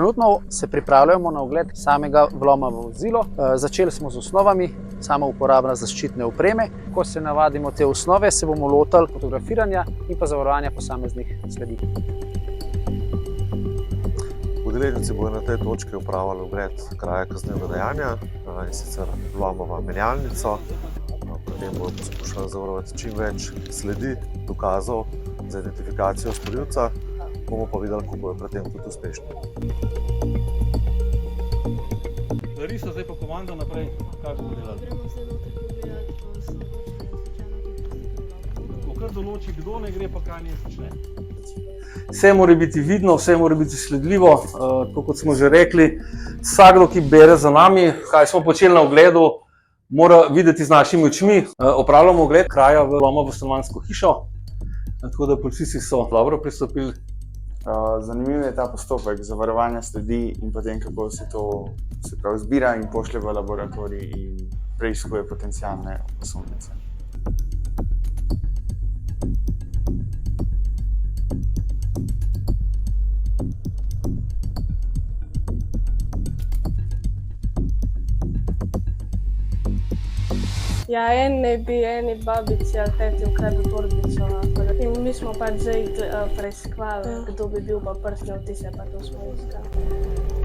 Trenutno se pripravljamo na ogled samega vloma v vozilo. Začeli smo z osnovami, sama uporabna zaščitne opreme. Ko se navadimo te osnove, se bomo lotili fotografiranja in pa zavarovanja posameznih sledi. Udeleženci bodo na tej točki opravili ogled kraja kaznivega dejanja, in sicer vloma v menjalnico. Potem bodo poskušali zavarovati čim več sledi, dokazov za identifikacijo storilca. Bomo pa videli, kako bodo pri tem tudi uspešni. Larisa, zdaj pa komanda naprej, kaj bomo delali? Gremo se noter pogledati, pa se Ko kar določi, kdo ne gre, pa kaj ne začne. Vse mora biti vidno, vse mora biti sledljivo, tako kot smo že rekli. Vsakdo, ki bere za nami, kaj smo počeli na ogledu, mora videti z našimi očmi. Opravljamo ogled kraja vloma v stanovanjsko hišo, tako da policisti so dobro pristopili. Zanimiv je ta postopek zavarovanja sledi in potem, kako se to zbira in pošlje v laboratorij in preiskuje potencialne osumljence. Ja, eni babici ali teti ukradli torbico. In mi smo pač zdaj preiskovali, kdo bi bil pa prstne odtise, pa to smo iskali.